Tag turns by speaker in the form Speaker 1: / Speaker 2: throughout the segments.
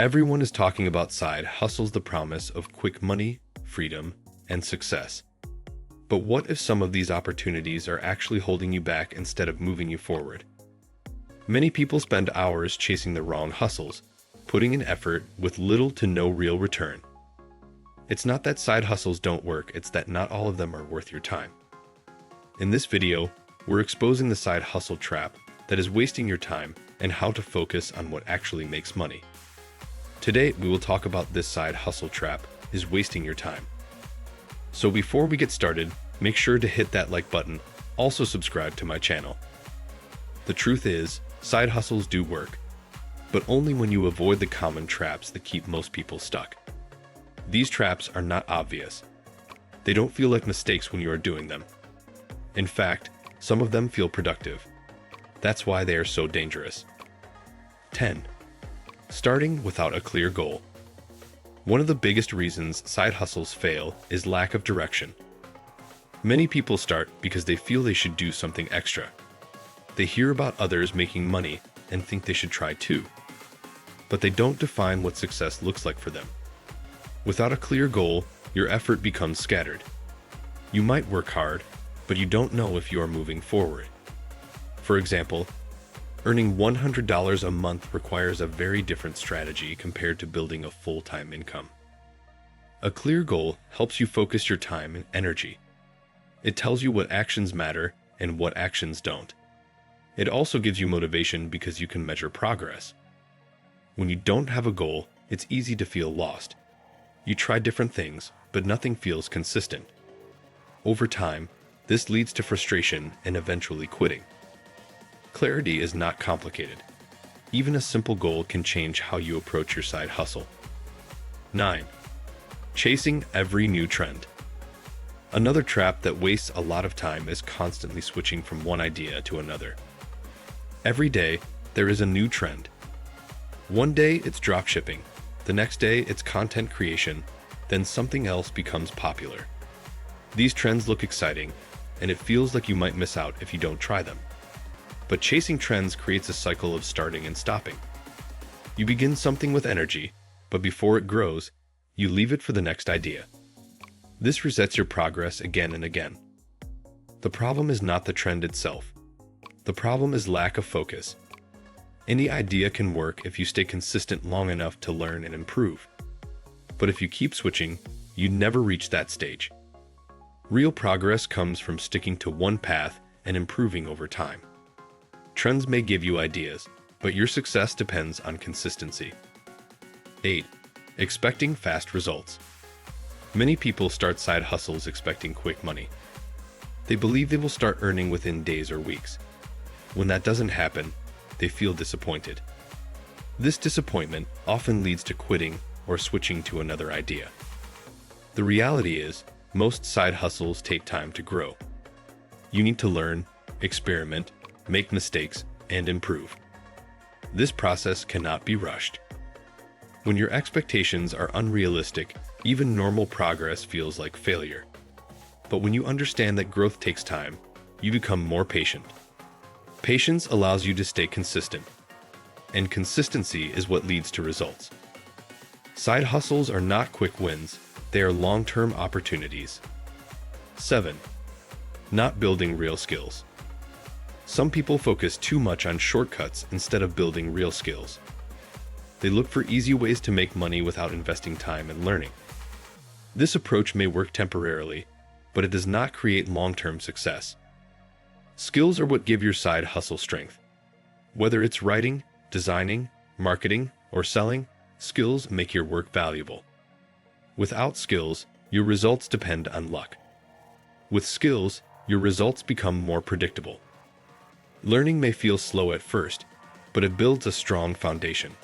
Speaker 1: Everyone is talking about side hustles, the promise of quick money, freedom, and success. But what if some of these opportunities are actually holding you back instead of moving you forward? Many people spend hours chasing the wrong hustles, putting in effort with little to no real return. It's not that side hustles don't work, it's that not all of them are worth your time. In this video, we're exposing the side hustle trap that is wasting your time and how to focus on what actually makes money. Today, we will talk about this side hustle trap is wasting your time. So before we get started, make sure to hit that like button. Also subscribe to my channel. The truth is, side hustles do work, but only when you avoid the common traps that keep most people stuck. These traps are not obvious. They don't feel like mistakes when you are doing them. In fact, some of them feel productive. That's why they are so dangerous. 10. Starting without a clear goal. One of the biggest reasons side hustles fail is lack of direction. Many people start because they feel they should do something extra. They hear about others making money and think they should try too. But they don't define what success looks like for them. Without a clear goal, your effort becomes scattered. You might work hard, but you don't know if you are moving forward. For example, earning $100 a month requires a very different strategy compared to building a full-time income. A clear goal helps you focus your time and energy. It tells you what actions matter and what actions don't. It also gives you motivation because you can measure progress. When you don't have a goal, it's easy to feel lost. You try different things, but nothing feels consistent. Over time, this leads to frustration and eventually quitting. Clarity is not complicated. Even a simple goal can change how you approach your side hustle. 9. Chasing every new trend. Another trap that wastes a lot of time is constantly switching from one idea to another. Every day, there is a new trend. One day it's dropshipping, the next day it's content creation, then something else becomes popular. These trends look exciting, and it feels like you might miss out if you don't try them. But chasing trends creates a cycle of starting and stopping. You begin something with energy, but before it grows, you leave it for the next idea. This resets your progress again and again. The problem is not the trend itself. The problem is lack of focus. Any idea can work if you stay consistent long enough to learn and improve. But if you keep switching, you never reach that stage. Real progress comes from sticking to one path and improving over time. Trends may give you ideas, but your success depends on consistency. 8. Expecting fast results. Many people start side hustles expecting quick money. They believe they will start earning within days or weeks. When that doesn't happen, they feel disappointed. This disappointment often leads to quitting or switching to another idea. The reality is, most side hustles take time to grow. You need to learn, experiment, make mistakes, and improve. This process cannot be rushed. When your expectations are unrealistic, even normal progress feels like failure. But when you understand that growth takes time, you become more patient. Patience allows you to stay consistent, and consistency is what leads to results. Side hustles are not quick wins, they are long-term opportunities. 7. Not building real skills. Some people focus too much on shortcuts instead of building real skills. They look for easy ways to make money without investing time in learning. This approach may work temporarily, but it does not create long-term success. Skills are what give your side hustle strength. Whether it's writing, designing, marketing, or selling, skills make your work valuable. Without skills, your results depend on luck. With skills, your results become more predictable. Learning may feel slow at first, but it builds a strong foundation.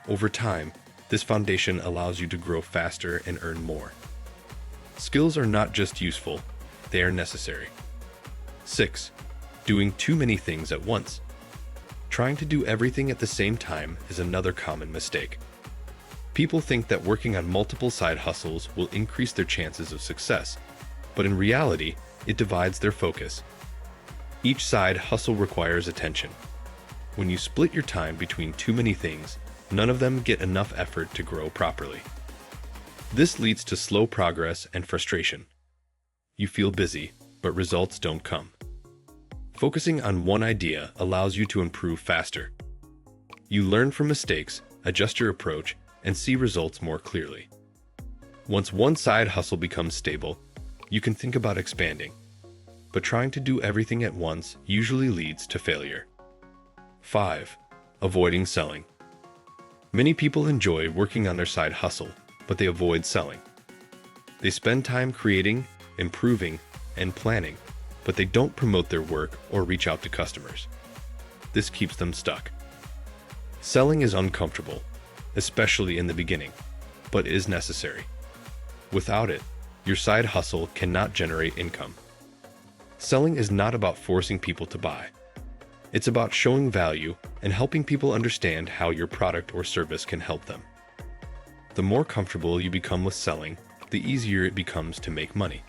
Speaker 1: Over time, this foundation allows you to grow faster and earn more. Skills are not just useful, they are necessary. 6. Doing too many things at once. Trying to do everything at the same time is another common mistake. People think that working on multiple side hustles will increase their chances of success, but in reality, it divides their focus. Each side hustle requires attention. When you split your time between too many things, none of them get enough effort to grow properly. This leads to slow progress and frustration. You feel busy, but results don't come. Focusing on one idea allows you to improve faster. You learn from mistakes, adjust your approach, and see results more clearly. Once one side hustle becomes stable, you can think about expanding. But trying to do everything at once usually leads to failure. 5. Avoiding selling. Many people enjoy working on their side hustle, but they avoid selling. They spend time creating, improving, and planning, but they don't promote their work or reach out to customers. This keeps them stuck. Selling is uncomfortable, especially in the beginning, but is necessary. Without it, your side hustle cannot generate income. Selling is not about forcing people to buy. It's about showing value and helping people understand how your product or service can help them. The more comfortable you become with selling, the easier it becomes to make money.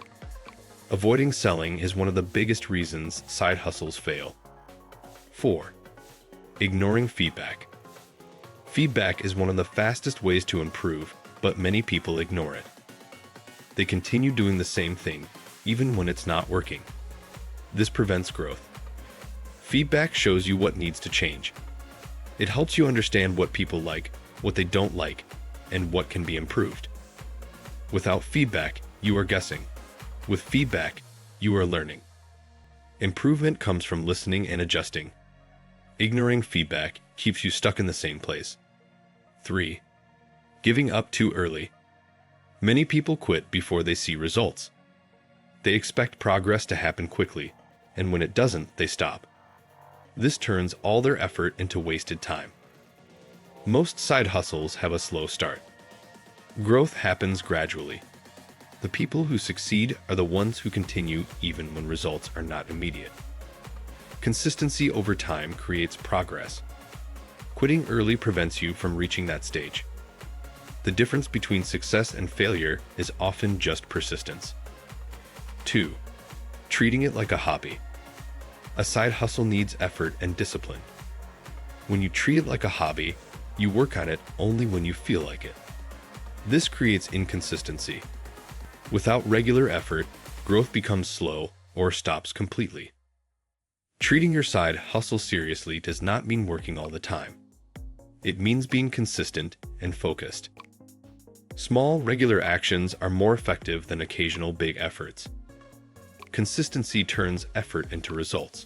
Speaker 1: Avoiding selling is one of the biggest reasons side hustles fail. 4. Ignoring feedback. Feedback is one of the fastest ways to improve, but many people ignore it. They continue doing the same thing, even when it's not working. This prevents growth. Feedback shows you what needs to change. It helps you understand what people like, what they don't like, and what can be improved. Without feedback, you are guessing. With feedback, you are learning. Improvement comes from listening and adjusting. Ignoring feedback keeps you stuck in the same place. 3. Giving up too early. Many people quit before they see results. They expect progress to happen quickly, and when it doesn't, they stop. This turns all their effort into wasted time. Most side hustles have a slow start. Growth happens gradually. The people who succeed are the ones who continue even when results are not immediate. Consistency over time creates progress. Quitting early prevents you from reaching that stage. The difference between success and failure is often just persistence. 2. Treating it like a hobby. A side hustle needs effort and discipline. When you treat it like a hobby, you work on it only when you feel like it. This creates inconsistency. Without regular effort, growth becomes slow or stops completely. Treating your side hustle seriously does not mean working all the time. It means being consistent and focused. Small, regular actions are more effective than occasional big efforts. Consistency turns effort into results.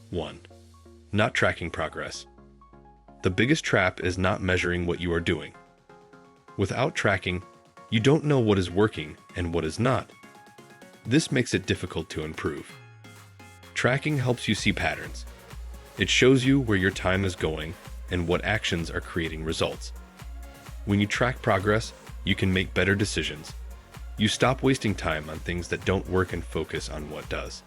Speaker 1: 1. Not tracking progress. The biggest trap is not measuring what you are doing. Without tracking, you don't know what is working and what is not. This makes it difficult to improve. Tracking helps you see patterns. It shows you where your time is going and what actions are creating results. When you track progress, you can make better decisions. You stop wasting time on things that don't work and focus on what does.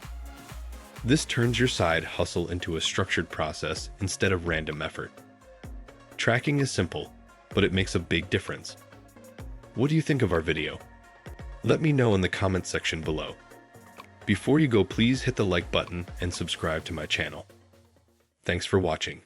Speaker 1: This turns your side hustle into a structured process instead of random effort. Tracking is simple, but it makes a big difference. What do you think of our video? Let me know in the comment section below. Before you go, please hit the like button and subscribe to my channel. Thanks for watching.